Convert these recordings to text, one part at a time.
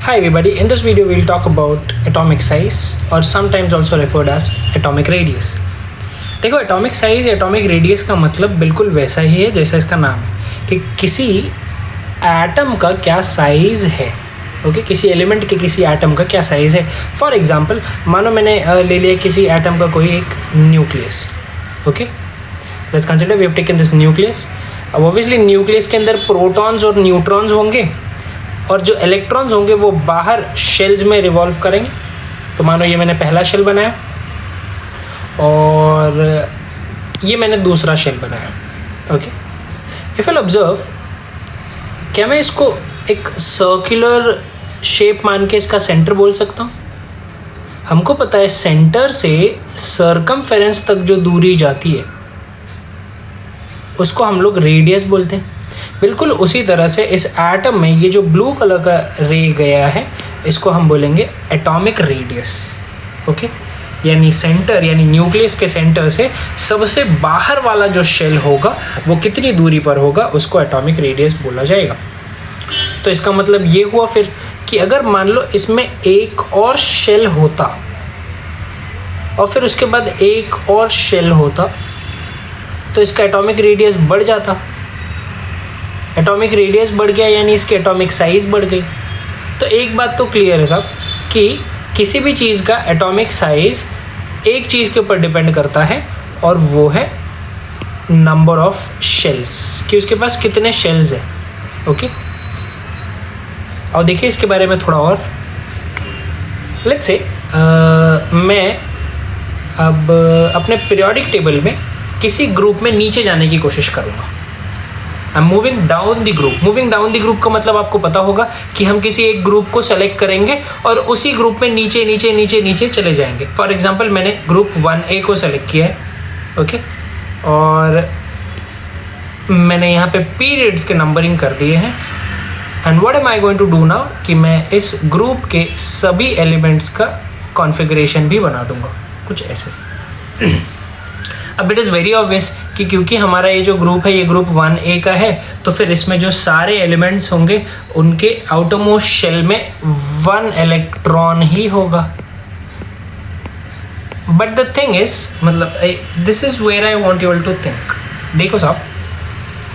Hi everybody, in this video we'll talk about atomic size or sometimes also referred as atomic radius. देखो atomic size या atomic radius का मतलब बिल्कुल वैसा ही है जैसा इसका नाम है कि किसी एटम का क्या साइज़ है. ओके किसी एलिमेंट के किसी एटम का क्या साइज़ है. फॉर एग्जांपल मानो मैंने ले लिया किसी एटम का कोई एक nucleus. Okay let's consider we have taken this nucleus. अब ऑब्वियसली न्यूक्लियस के अंदर प्रोटॉन्स और न्यूट्रॉन्स होंगे और जो इलेक्ट्रॉन्स होंगे वो बाहर शेल्स में रिवॉल्व करेंगे. तो मानो ये मैंने पहला शेल बनाया और ये मैंने दूसरा शेल बनाया. ओके इफ आई ऑब्जर्व, क्या मैं इसको एक सर्कुलर शेप मान के इसका सेंटर बोल सकता हूँ. हमको पता है सेंटर से सर्कमफेरेंस तक जो दूरी जाती है उसको हम लोग रेडियस बोलते हैं. बिल्कुल उसी तरह से इस एटम में ये जो ब्लू कलर का रे गया है इसको हम बोलेंगे एटॉमिक रेडियस. ओके यानी सेंटर यानी न्यूक्लियस के सेंटर से सबसे बाहर वाला जो शेल होगा वो कितनी दूरी पर होगा उसको एटॉमिक रेडियस बोला जाएगा. तो इसका मतलब ये हुआ फिर कि अगर मान लो इसमें एक और शेल होता और फिर उसके बाद एक और शेल होता तो इसका एटॉमिक रेडियस बढ़ जाता. एटॉमिक रेडियस बढ़ गया यानी इसकी एटॉमिक साइज़ बढ़ गई. तो एक बात तो क्लियर है साहब कि किसी भी चीज़ का एटॉमिक साइज़ एक चीज़ के ऊपर डिपेंड करता है और वो है नंबर ऑफ शेल्स, कि उसके पास कितने शेल्स हैं. ओके और देखिए इसके बारे में थोड़ा और. लेट्स से मैं अब अपने पीरियोडिक टेबल में किसी ग्रुप में नीचे जाने की कोशिश करूँगा. आई am moving down the group. Moving down the group का मतलब आपको पता होगा कि हम किसी एक ग्रुप को सेलेक्ट करेंगे और उसी ग्रुप में नीचे नीचे नीचे नीचे चले जाएंगे. फॉर एग्जांपल मैंने ग्रुप 1A को सेलेक्ट किया है. ओके और मैंने यहाँ पे पीरियड्स के नंबरिंग कर दिए हैं. And what am I going to do now कि मैं इस ग्रुप के सभी एलिमेंट्स का कॉन्फ़िगरेशन भी बना दूंगा कुछ ऐसे. अब इट इज़ वेरी ऑब्वियस कि क्योंकि हमारा ये जो ग्रुप है ये ग्रुप 1A का है तो फिर इसमें जो सारे एलिमेंट्स होंगे उनके आउटरमोस्ट शेल में 1 इलेक्ट्रॉन ही होगा. बट द थिंग इज मतलब this is where I want you all to think. देखो साहब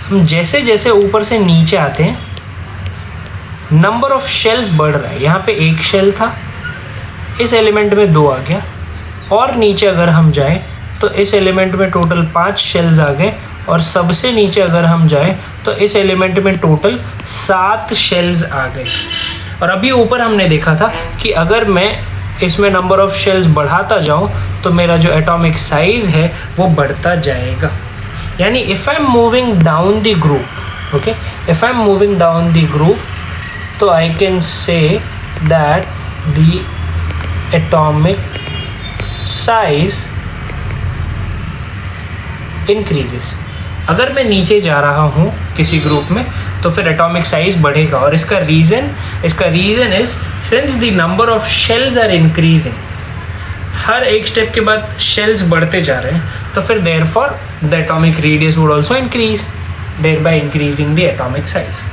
हम जैसे जैसे ऊपर से नीचे आते हैं नंबर ऑफ शेल्स बढ़ रहा है. यहाँ पे एक शेल था, इस एलिमेंट में 2 आ गया और नीचे अगर हम जाएं तो इस एलिमेंट में टोटल 5 शेल्स आ गए और सबसे नीचे अगर हम जाएं तो इस एलिमेंट में टोटल 7 शेल्स आ गए. और अभी ऊपर हमने देखा था कि अगर मैं इसमें नंबर ऑफ शेल्स बढ़ाता जाऊं तो मेरा जो एटॉमिक साइज़ है वो बढ़ता जाएगा. यानी if I am moving down the group, okay if I am moving down the group तो I can say that the atomic size increases. अगर मैं नीचे जा रहा हूँ किसी ग्रुप में तो फिर एटॉमिक साइज़ बढ़ेगा. और इसका reason is since the number of shells are increasing, हर एक स्टेप के बाद शेल्स बढ़ते जा रहे हैं तो फिर therefore the atomic radius would also increase, thereby increasing the atomic size.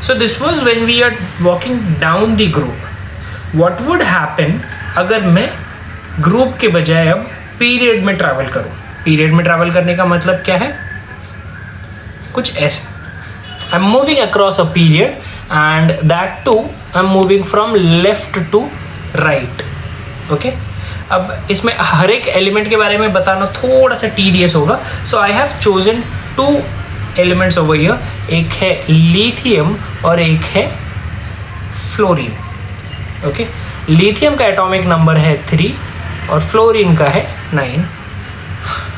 So this was when we are walking down the group. What would happen अगर मैं ग्रुप के बजाय अब पीरियड में ट्रैवल करूँ. पीरियड में ट्रैवल करने का मतलब क्या है, कुछ ऐसे. I am moving across a period and that too I am moving from left to right. Okay अब इसमें हर एक एलिमेंट के बारे में बताना थोड़ा सा टीडियस होगा. So I have chosen 2 elements over here. एक है लिथियम और एक है फ्लोरीन. ओके लिथियम का एटॉमिक नंबर है 3 और फ्लोरीन का है 9.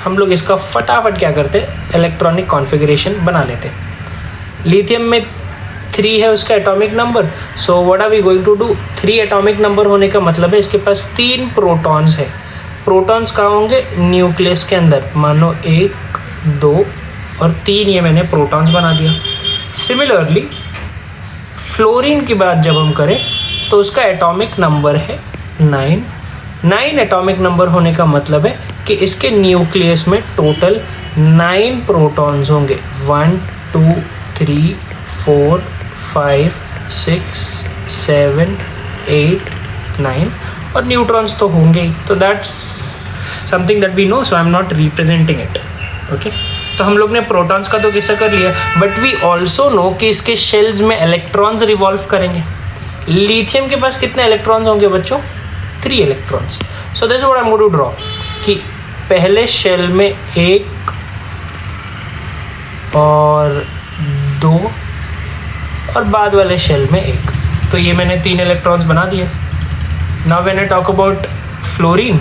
हम लोग इसका फटाफट क्या करते हैं इलेक्ट्रॉनिक कॉन्फ़िगरेशन बना लेते हैं. लिथियम में 3 है उसका atomic number. So what are we going to do. 3 atomic number होने का मतलब है इसके पास 3 प्रोटॉन्स है. प्रोटॉन्स कहाँ होंगे, न्यूक्लियस के अंदर. मानो 1 2 और 3 ये मैंने प्रोटॉन्स बना दिया. सिमिलरली फ्लोरीन की बात जब हम करें तो उसका एटॉमिक नंबर है 9. 9 एटॉमिक नंबर होने का मतलब है कि इसके न्यूक्लियस में टोटल 9 प्रोटॉन्स होंगे. 1 2 3 4 5 6 7, 8, 9 और न्यूट्रॉन्स तो होंगे ही, तो that's something that we know, so I am not representing it. Okay, तो हम लोग ने प्रोटॉन्स का तो किस्सा कर लिया, बट वी ऑल्सो नो कि इसके शेल्स में इलेक्ट्रॉन्स रिवॉल्व करेंगे। लिथियम के पास कितने इलेक्ट्रॉन्स होंगे बच्चों? 3 electrons. So this what I am going to draw कि पहले शेल में 1 और 2 और बाद वाले शेल में 1, तो ये मैंने 3 इलेक्ट्रॉन्स बना दिए। Now when I talk about fluorine,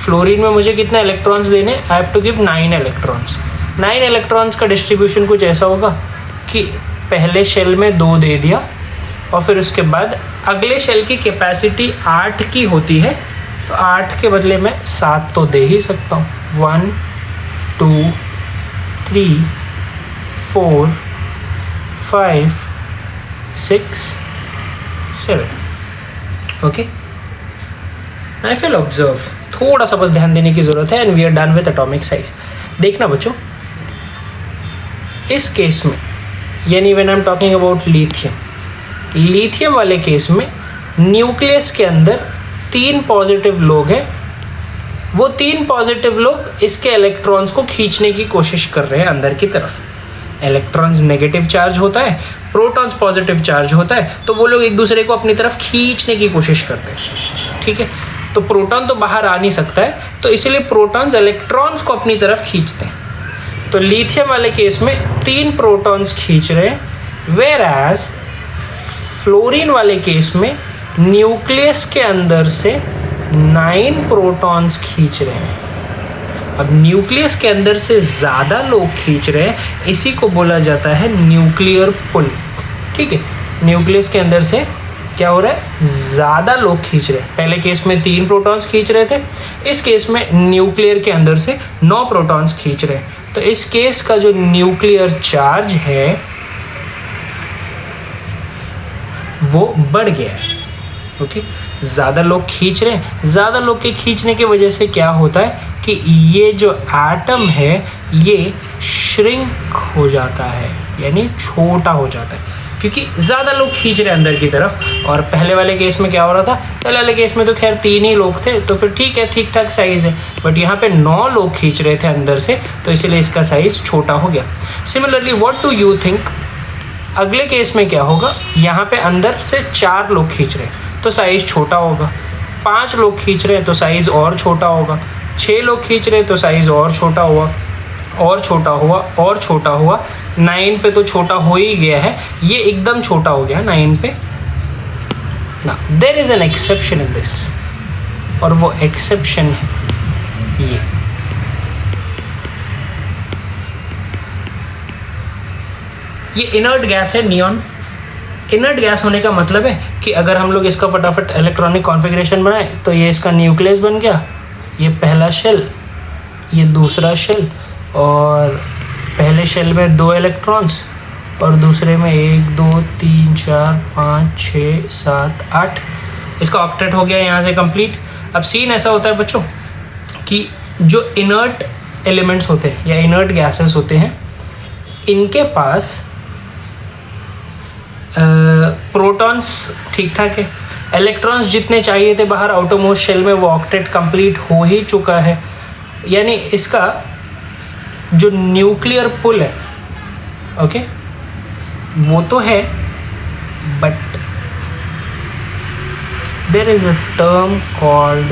fluorine में मुझे कितने इलेक्ट्रॉन्स देने? I have to give 9 electrons. 9 electrons का डिस्ट्रीब्यूशन कुछ ऐसा होगा कि पहले शेल में 2 दे दिया और फिर उसके बाद अगले शेल की कैपेसिटी 8 की होती है, तो 8 के बदले मैं 7 तो दे ही सकता हूँ। 1, 2, 3, 4, 5, 6, 7। ओके, आई विल ऑब्जर्व, थोड़ा सा बस ध्यान देने की ज़रूरत है, and we are done with atomic size. देखना बच्चों, इस केस में यानी when I am talking about lithium, lithium वाले केस में न्यूक्लियस के अंदर 3 पॉजिटिव लोग हैं। वो 3 पॉजिटिव लोग इसके इलेक्ट्रॉन्स को खींचने की कोशिश कर रहे हैं अंदर की तरफ। इलेक्ट्रॉन्स नेगेटिव चार्ज होता है, प्रोटॉन्स पॉजिटिव चार्ज होता है, तो वो लोग एक दूसरे को अपनी तरफ खींचने की कोशिश करते हैं। ठीक है, तो प्रोटॉन तो बाहर आ नहीं सकता है, तो इसीलिए प्रोटॉन्स इलेक्ट्रॉन्स को अपनी तरफ खींचते हैं। तो लिथियम वाले केस में 3 प्रोटॉन्स खींच रहे हैं, वेयर एज फ्लोरीन वाले केस में न्यूक्लियस के अंदर से 9 प्रोटॉन्स खींच रहे हैं। अब न्यूक्लियस के अंदर से ज़्यादा लोग खींच रहे हैं, इसी को बोला जाता है न्यूक्लियर पुल। ठीक है, न्यूक्लियस के अंदर से क्या हो रहा है? ज़्यादा लोग खींच रहे हैं। पहले केस में 3 प्रोटॉन्स खींच रहे थे, इस केस में न्यूक्लियर के अंदर से 9 प्रोटॉन्स खींच रहे हैं। तो इस केस का जो न्यूक्लियर चार्ज है वो बढ़ गया है। ओके, ज़्यादा लोग खींच रहे हैं, ज़्यादा लोग के खींचने की वजह से क्या होता है कि ये जो एटम है ये श्रिंक हो जाता है, यानी छोटा हो जाता है, क्योंकि ज़्यादा लोग खींच रहे हैं अंदर की तरफ। और पहले वाले केस में क्या हो रहा था? पहले वाले केस में तो खैर 3 ही लोग थे, तो फिर ठीक है, ठीक ठाक साइज़ है, बट यहाँ पे 9 लोग खींच रहे थे अंदर से, तो इसलिए इसका साइज़ छोटा हो गया। Similarly what do you think अगले केस में क्या होगा? यहाँ पे अंदर से 4 लोग खींच रहे हैं तो साइज़ छोटा होगा, 5 लोग खींच रहे हैं तो साइज़ और छोटा होगा, 6 लोग खींच रहे हैं तो साइज़ और छोटा हुआ, और छोटा हुआ, और छोटा हुआ। 9 पे तो छोटा हो ही गया है, ये एकदम छोटा हो गया 9 पे ना। There is an exception in this, और वो एक्सेप्शन है ये इनर्ट गैस है नियॉन। इनर्ट गैस होने का मतलब है कि अगर हम लोग इसका फटाफट इलेक्ट्रॉनिक कॉन्फ़िगरेशन बनाएं तो ये इसका न्यूक्लियस बन गया, ये पहला शेल, ये दूसरा शेल, और पहले शेल में 2 इलेक्ट्रॉन्स और दूसरे में 1, 2, 3, 4, 5, 6, 7, 8। इसका ऑक्टेट हो गया यहाँ से कंप्लीट। अब सीन ऐसा होता है बच्चों कि जो इनर्ट एलिमेंट्स होते हैं या इनर्ट गैसेस होते हैं, इनके पास प्रोटॉन्स ठीक ठाक है, इलेक्ट्रॉन्स जितने चाहिए थे बाहर आउटरमोस्ट शेल में वो ऑक्टेट कंप्लीट हो ही चुका है, यानी इसका जो न्यूक्लियर पुल है, ओके, वो तो है, but there is a term called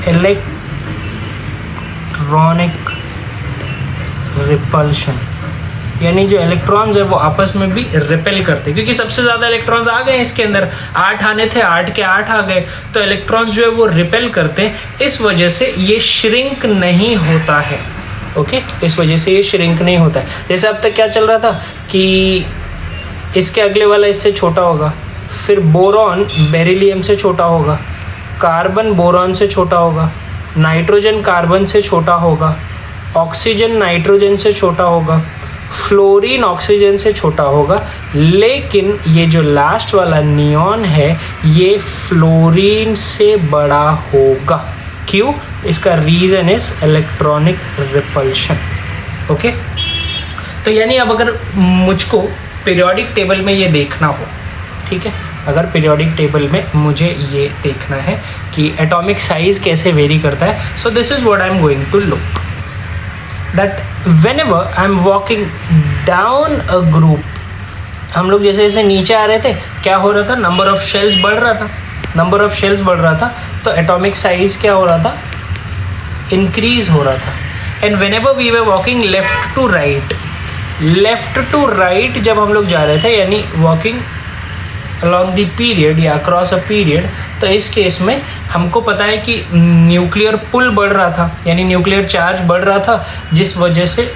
electronic repulsion, यानी जो इलेक्ट्रॉन्स है वो आपस में भी रिपेल करते हैं, क्योंकि सबसे ज़्यादा इलेक्ट्रॉन्स आ गए इसके अंदर, 8 आने थे, 8 के 8 आ गए, तो इलेक्ट्रॉन्स जो है वो रिपेल करते हैं, इस वजह से ये श्रिंक नहीं होता है। ओके, इस वजह से ये श्रिंक नहीं होता है। जैसे अब तक क्या चल रहा था कि इसके अगले वाला इससे छोटा होगा, फिर बोरॉन बेरिलियम से छोटा होगा, कार्बन बोरॉन से छोटा होगा, नाइट्रोजन कार्बन से छोटा होगा, ऑक्सीजन नाइट्रोजन से छोटा होगा, फ्लोरीन ऑक्सीजन से छोटा होगा, लेकिन ये जो लास्ट वाला नियॉन है ये फ्लोरीन से बड़ा होगा। क्यों? इसका reason is electronic repulsion. Okay, तो यानी अब अगर मुझको पीरियोडिक टेबल में ये देखना हो ठीक है, अगर पीरियोडिक टेबल में मुझे ये देखना है कि एटॉमिक साइज कैसे वेरी करता है. So this is what I am going to look, that whenever I am walking down a group, हम लोग जैसे जैसे नीचे आ रहे थे क्या हो रहा था, नंबर ऑफ शेल्स बढ़ रहा था, नंबर ऑफ शेल्स बढ़ रहा था, तो एटॉमिक साइज क्या हो रहा था, इंक्रीज हो रहा था. And whenever we were walking left to right जब हम लोग जा रहे थे, यानी वॉकिंग अलॉन्ग द पीरियड या अक्रॉस अ पीरियड, तो इस केस में हमको पता है कि न्यूक्लियर पुल बढ़ रहा था, यानी न्यूक्लियर चार्ज बढ़ रहा था, जिस वजह से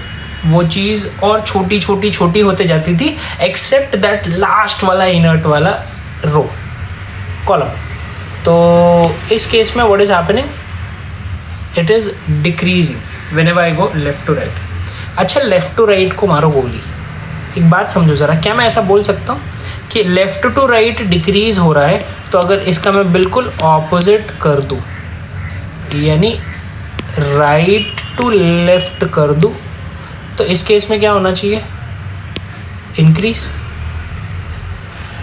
वो चीज़ और छोटी छोटी छोटी होते जाती थी, एक्सेप्ट दैट लास्ट वाला इनर्ट वाला रो कॉलम. तो इस केस में what is happening, it is decreasing whenever I go left to right. अच्छा, लेफ्ट टू राइट को मारो गोली. एक बात समझो ज़रा, क्या मैं ऐसा बोल सकता हूँ कि लेफ़्ट टू राइट डिक्रीज़ हो रहा है, तो अगर इसका मैं बिल्कुल ऑपोजिट कर दूँ, यानी राइट टू लेफ़्ट कर दूँ, तो इस केस में क्या होना चाहिए, इंक्रीज.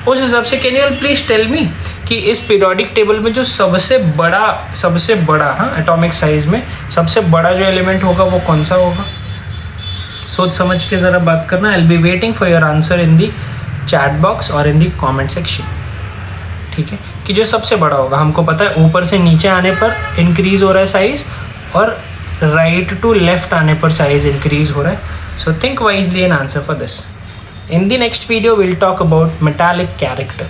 उस हिसाब से can you please tell me कि इस पीरियोडिक टेबल में जो सबसे बड़ा हाँ एटॉमिक साइज में सबसे बड़ा जो एलिमेंट होगा वो कौन सा होगा. सोच समझ के ज़रा बात करना. I will be waiting for your answer in the chat box और इन दी कमेंट सेक्शन. ठीक है, कि जो सबसे बड़ा होगा, हमको पता है ऊपर से नीचे आने पर इंक्रीज़ हो रहा है साइज़, और राइट टू लेफ्ट आने पर साइज़ इंक्रीज़ हो रहा है. So think wisely an answer for this. In the next video, we'll talk about metallic character.